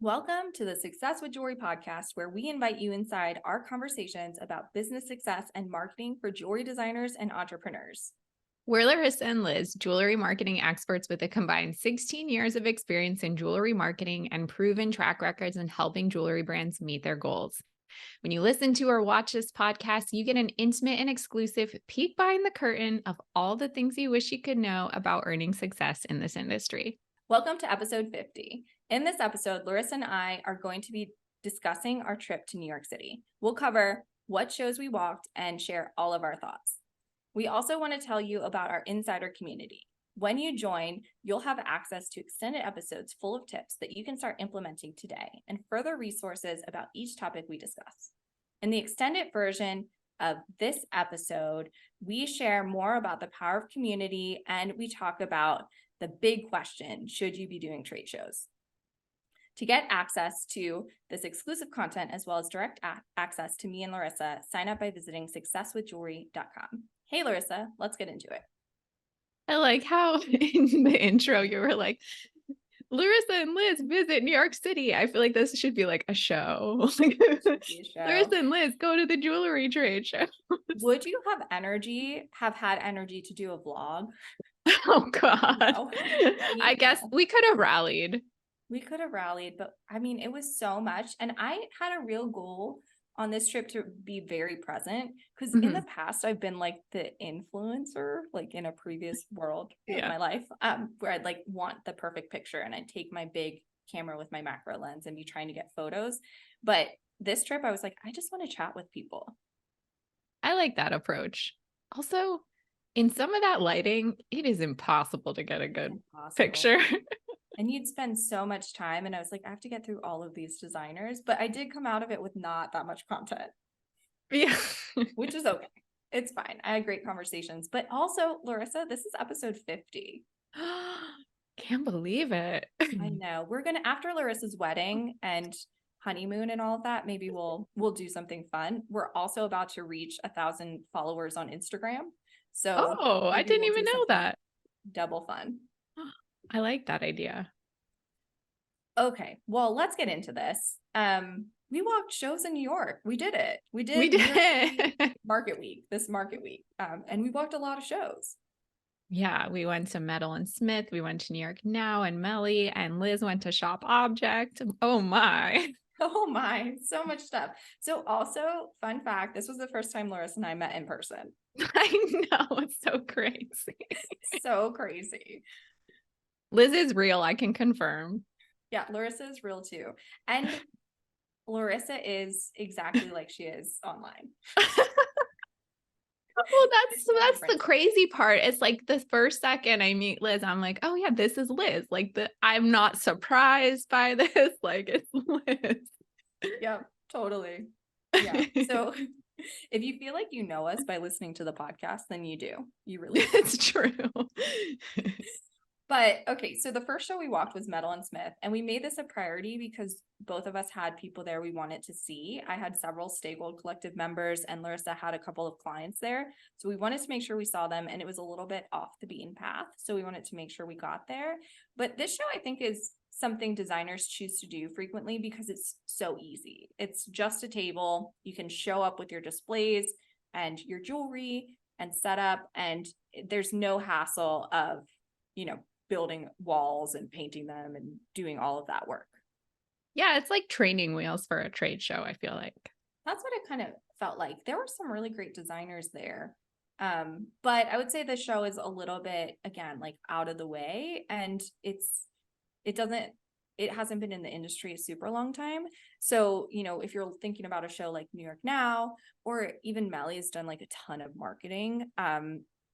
Welcome to the Success with Jewelry podcast, where we invite you inside our conversations about business success and marketing for jewelry designers and entrepreneurs. We're Laryssa and Liz, jewelry marketing experts with a combined 16 years of experience in jewelry marketing and proven track records in helping jewelry brands meet their goals. When you listen to or watch this podcast, you get an intimate and exclusive peek behind the curtain of all the things you wish you could know about earning success in this industry. Welcome to episode 50. In this episode, Laryssa and I are going to be discussing our trip to New York City. We'll cover what shows we walked and share all of our thoughts. We also want to tell you about our insider community. When you join, you'll have access to extended episodes full of tips that you can start implementing today and further resources about each topic we discuss. In the extended version of this episode, we share more about the power of community and we talk about the big question: should you be doing trade shows? To get access to this exclusive content, as well as direct access to me and Laryssa, sign up by visiting successwithjewelry.com. Hey, Laryssa, let's get into it. I like how in the intro you were like, Laryssa and Liz visit New York City. I feel like this should be like a show. Laryssa and Liz go to the jewelry trade show. Would you have had energy to do a vlog? Oh, God. No. I guess we could have rallied. But I mean, it was so much. And I had a real goal on this trip to be very present, because in the past I've been like the influencer, like in a previous world of my life, where I'd like want the perfect picture and I'd take my big camera with my macro lens and be trying to get photos. But this trip, I was like, I just want to chat with people. I like that approach. Also, in some of that lighting, it is impossible to get a good picture. And you'd spend so much time. And I was like, I have to get through all of these designers. But I did come out of it with not that much content. Yeah. Which is okay. It's fine. I had great conversations. But also, Laryssa, this is episode 50. Can't believe it. I know. We're going to, after Laryssa's wedding and honeymoon and all of that, maybe we'll do something fun. We're also about to reach 1,000 followers on Instagram. So I didn't even know that. Double fun. I like that idea. Okay, well, let's get into this. We walked shows in New York. We did it. We did Market Week, this Market Week. And we walked a lot of shows. Yeah, we went to Metal and Smith. We went to New York Now and Melly, and Liz went to Shop Object. Oh my. Oh my, so much stuff. So also, fun fact, this was the first time Laryssa and I met in person. I know, it's so crazy. So crazy. Liz is real, I can confirm. Yeah, Laryssa is real too. And Laryssa is exactly like she is online. Well, that's the crazy part. It's like the first second I meet Liz, I'm like, oh yeah, this is Liz. Like I'm not surprised by this. Like, it's Liz. Yeah, totally. Yeah. So if you feel like you know us by listening to the podcast, then you do. You really do. It's true. But okay, so the first show we walked was Metal and Smith, and we made this a priority because both of us had people there we wanted to see. I had several Stay Gold Collective members, and Laryssa had a couple of clients there. So we wanted to make sure we saw them, and it was a little bit off the beaten path. So we wanted to make sure we got there. But this show, I think, is something designers choose to do frequently because it's so easy. It's just a table. You can show up with your displays and your jewelry and setup, and there's no hassle of, building walls and painting them and doing all of that work. Yeah, it's like training wheels for a trade show, I feel like. That's what it kind of felt like. There were some really great designers there. But I would say the show is a little bit, again, like out of the way, and it hasn't been in the industry a super long time. So, if you're thinking about a show like New York Now, or even Melly's done like a ton of marketing,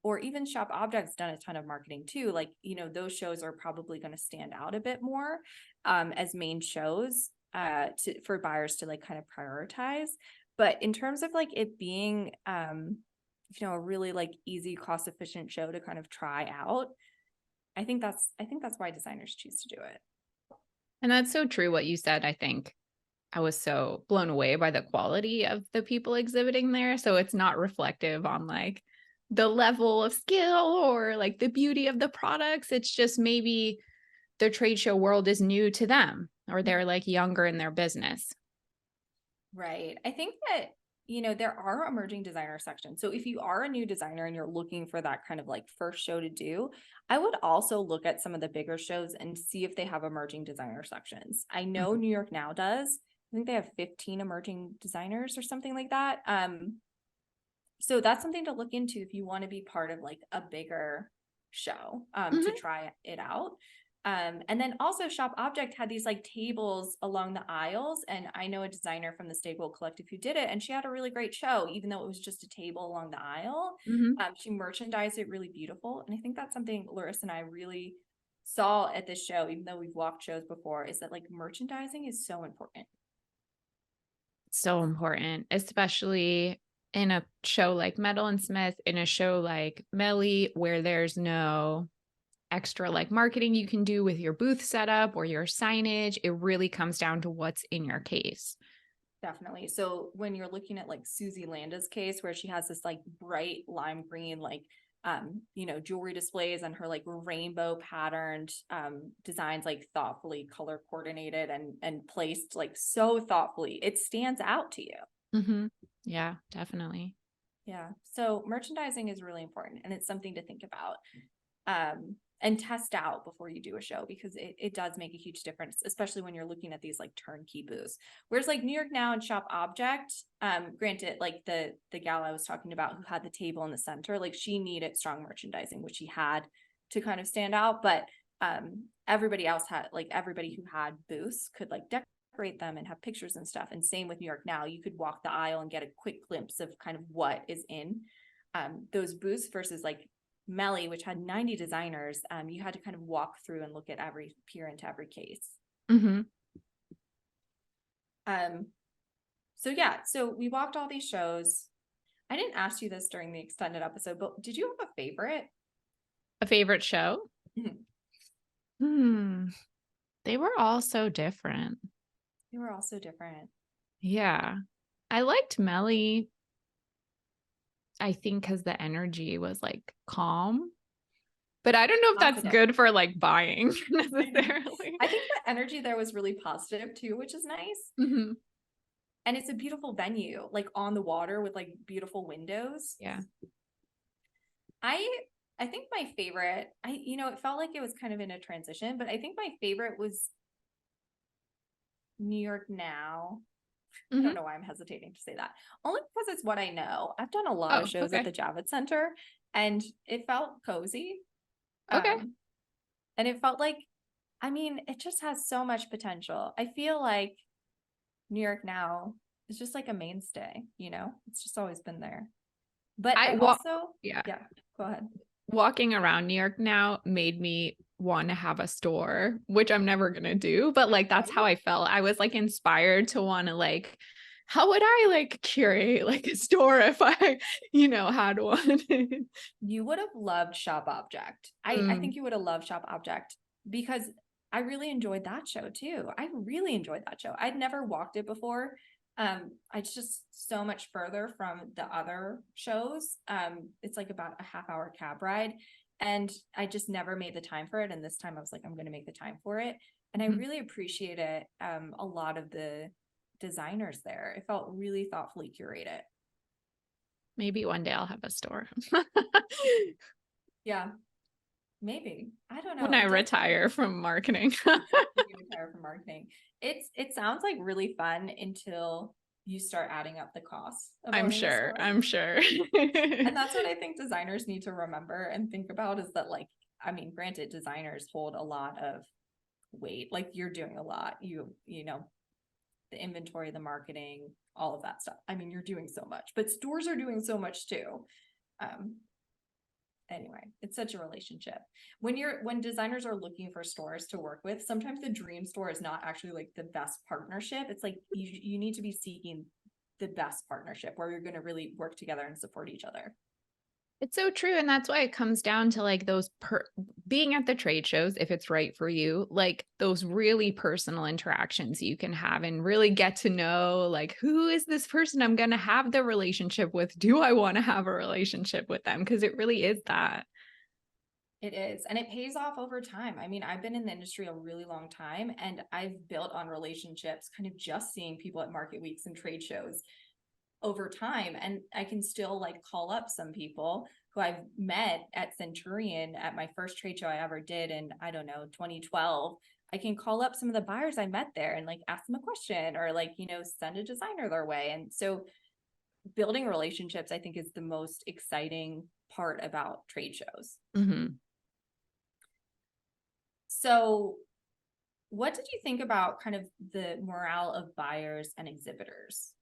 or even Shop Object's done a ton of marketing too. Like, those shows are probably going to stand out a bit more as main shows for buyers to like kind of prioritize. But in terms of like it being, a really like easy, cost efficient show to kind of try out, I think that's why designers choose to do it. And that's so true what you said. I think I was so blown away by the quality of the people exhibiting there. So it's not reflective on like the level of skill or like the beauty of the products. It's just maybe the trade show world is new to them. or they're like younger in their business. Right. I think that, there are emerging designer sections. So if you are a new designer and you're looking for that kind of like first show to do, I would also look at some of the bigger shows and see if they have emerging designer sections. I know Mhm. New York Now does. I think they have 15 emerging designers or something like that. So that's something to look into if you want to be part of like a bigger show, to Mhm. try it out. And then also Shop Object had these like tables along the aisles. And I know a designer from the Stable Collective who did it, and she had a really great show, even though it was just a table along the aisle. Mhm. She merchandised it really beautiful. And I think that's something Laryssa and I really saw at this show, even though we've walked shows before, is that like merchandising is so important. So important, especially in a show like Metal and Smith, in a show like Melly, where there's no extra like marketing you can do with your booth setup or your signage. It really comes down to what's in your case. Definitely. So when you're looking at like Susie Landa's case, where she has this like bright lime green, like, jewelry displays and her like rainbow patterned designs, like thoughtfully color coordinated and placed like so thoughtfully, it stands out to you. Mhm. Yeah, definitely. Yeah. So merchandising is really important, and it's something to think about. And test out before you do a show, because it does make a huge difference, especially when you're looking at these like turnkey booths. Whereas like New York Now and Shop Object, granted, like the gal I was talking about who had the table in the center, like she needed strong merchandising, which she had to kind of stand out. But everybody else had, like everybody who had booths could like decorate them and have pictures and stuff. And same with New York Now, you could walk the aisle and get a quick glimpse of kind of what is in those booths versus like Melly, which had 90 designers. You had to kind of walk through and look at peer into every case. Mhm. So yeah, so we walked all these shows. I didn't ask you this during the extended episode, but did you have a favorite? A favorite show? Mhm. Hmm. They were all so different. They were all so different. Yeah. I liked Melly, I think, because the energy was like calm. But I don't know if that's Confident. good for like buying necessarily. I think the energy there was really positive too, which is nice. Mhm. And it's a beautiful venue, like on the water with like beautiful windows. Yeah. I I think my favorite, it felt like it was kind of in a transition, but I think my favorite was New York Now. I don't Mhm. know why I'm hesitating to say that. Only because it's what I know. I've done a lot of Oh, shows at okay. the Javits Center, and it felt cozy. Okay. Um, and it felt like, it just has so much potential. I feel like New York Now is just like a mainstay. It's just always been there. But I I walk also, Yeah. yeah, go ahead. Walking around New York Now made me want to have a store, which I'm never gonna do, but like that's how Right? I felt. I was like inspired to want to like, how would I like curate like a store if I, had one? You would have loved Shop Object. I Mm. think you would have loved Shop Object because I really enjoyed that show too. I really enjoyed that show. I'd never walked it before. It's just so much further from the other shows. It's like about a half-hour cab ride, and I just never made the time for it. And this time I was like, I'm going to make the time for it. And I Mhm. really appreciate it. A lot of the designers there, it felt really thoughtfully curated. Maybe one day I'll have a store Yeah, maybe. I don't know. when I It does retire from marketing. when you retire from marketing. It sounds like really fun until you start adding up the costs of I'm owning a sure. store. I'm sure. And that's what I think designers need to remember and think about, is that, like, granted, designers hold a lot of weight. Like, you're doing a lot. The inventory, the marketing, all of that stuff. You're doing so much, but stores are doing so much too. Um, anyway, it's such a relationship. When designers are looking for stores to work with, sometimes the dream store is not actually like the best partnership. It's like you need to be seeking the best partnership where you're going to really work together and support each other. It's so true. And that's why it comes down to like being at the trade shows, if it's right for you, like those really personal interactions you can have and really get to know, like, who is this person I'm going to have the relationship with? Do I want to have a relationship with them? Because it really is that. It is. And it pays off over time. I mean, I've been in the industry a really long time and I've built on relationships, kind of just seeing people at market weeks and trade shows over time. And I can still like call up some people who I've met at Centurion at my first trade show I ever did in, I don't know, 2012. I can call up some of the buyers I met there and like ask them a question or like, send a designer their way. And so building relationships, I think, is the most exciting part about trade shows. Mm-hmm. So what did you think about kind of the morale of buyers and exhibitors?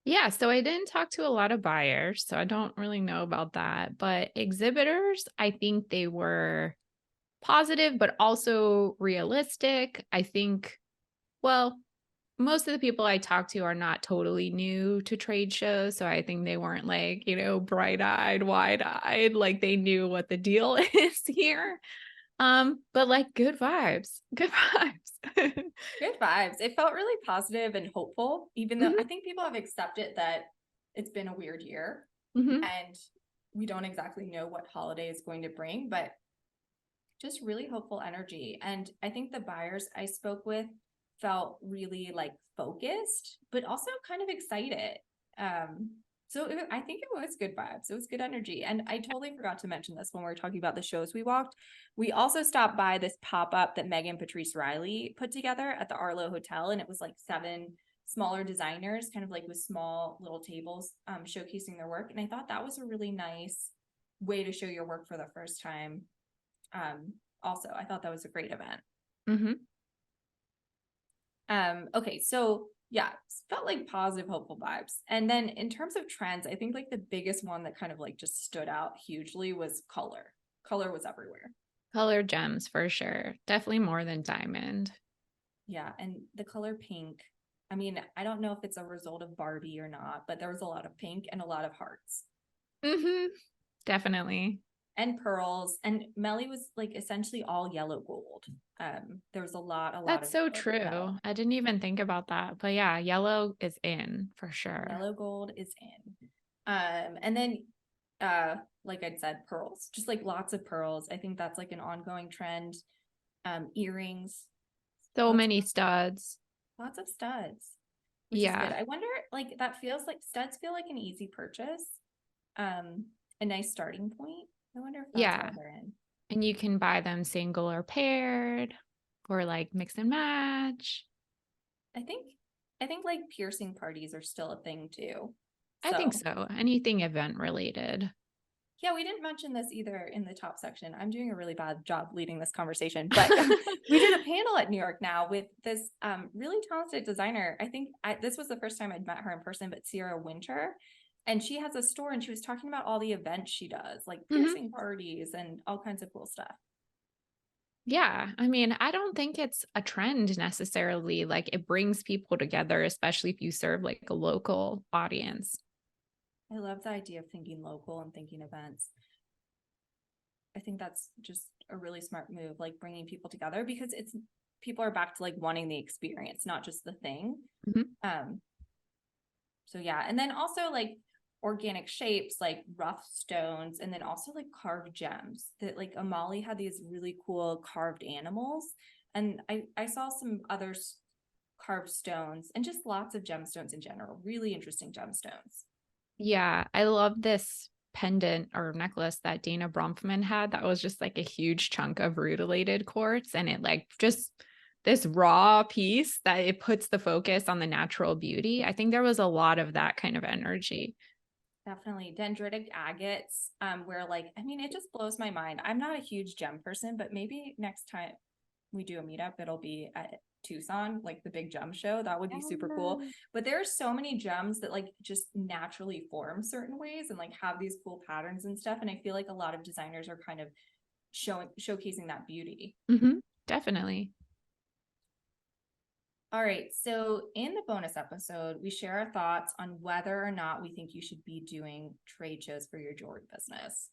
Yeah, so I didn't talk to a lot of buyers, so I don't really know about that. But exhibitors, I think they were positive, but also realistic. I think, well, most of the people I talked to are not totally new to trade shows. So I think they weren't like, bright eyed, wide eyed, like they knew what the deal is here. But like good vibes, good vibes. Good vibes. It felt really positive and hopeful, even though I Hmm. think people have accepted that it's been a weird year Hmm. and we don't exactly know what holiday is going to bring, but just really hopeful energy. And I think the buyers I spoke with felt really like focused, but also kind of excited. I think it was good vibes. It was good energy. And I totally forgot to mention this when we were talking about the shows we walked. We also stopped by this pop-up that Megan Patrice Riley put together at the Arlo Hotel. And it was like 7 smaller designers, kind of like with small little tables, showcasing their work. And I thought that was a really nice way to show your work for the first time. Also, I thought that was a great event. Hmm. Okay, so yeah, felt like positive, hopeful vibes. And then in terms of trends, I think like the biggest one that kind of like just stood out hugely was color. Color was everywhere. Color gems for sure. Definitely more than diamond. Yeah, and the color pink. I mean, I don't know if it's a result of Barbie or not, but there was a lot of pink and a lot of hearts. Hmm. Definitely. And pearls. And Melly was like essentially all yellow gold. There was a lot That's of so yellow gold true. metal. I didn't even think about that. But yeah, yellow is in for sure. Yellow gold is in. And then like I said, pearls, just like lots of pearls. I think that's like an ongoing trend. Earrings, So lots of many studs. lots of studs, which is good. Yeah. I wonder, like that feels like studs feel like an easy purchase, a nice starting point. I wonder if that's why Yeah. they're in. And you can buy them single or paired or like mix and match. I think I think like piercing parties are still a thing too. I think So so. Anything event related. yeah, we didn't mention this either in the top section. I'm doing a really bad job leading this conversation, but we did a panel at New York Now with this really talented designer. This was the first time I'd met her in person, but Sierra Winter. And she has a store and she was talking about all the events she does, like Hmm. piercing parties and all kinds of cool stuff. Yeah. I mean, I don't think it's a trend necessarily. Like it brings people together, especially if you serve like a local audience. I love the idea of thinking local and thinking events. I think that's just a really smart move, like bringing people together because it's people are back to like wanting the experience, not just the thing. Mhm. Um, So yeah, and then also like organic shapes like rough stones and then also like carved gems that like Amali had these really cool carved animals and I saw some others carved stones and just lots of gemstones in general, really interesting gemstones. Yeah. I love this pendant or necklace that Dana Bronfman had. That was just like a huge chunk of rutilated quartz. And it like just this raw piece that it puts the focus on the natural beauty. I think there was a lot of that kind of energy. Definitely dendritic agates, where like I mean it just blows my mind. I'm not a huge gem person, but maybe next time we do a meetup, it'll be at Tucson, like the big gem show. That would be super cool. But there are so many gems that like just naturally form certain ways and like have these cool patterns and stuff. And I feel like a lot of designers are kind of showcasing that beauty. Hmm. Definitely. All right. So in the bonus episode, we share our thoughts on whether or not we think you should be doing trade shows for your jewelry business.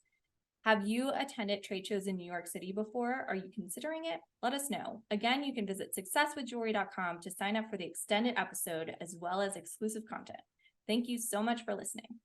Have you attended trade shows in New York City before? Are you considering it? Let us know. Again, you can visit successwithjewelry.com to sign up for the extended episode as well as exclusive content. Thank you so much for listening.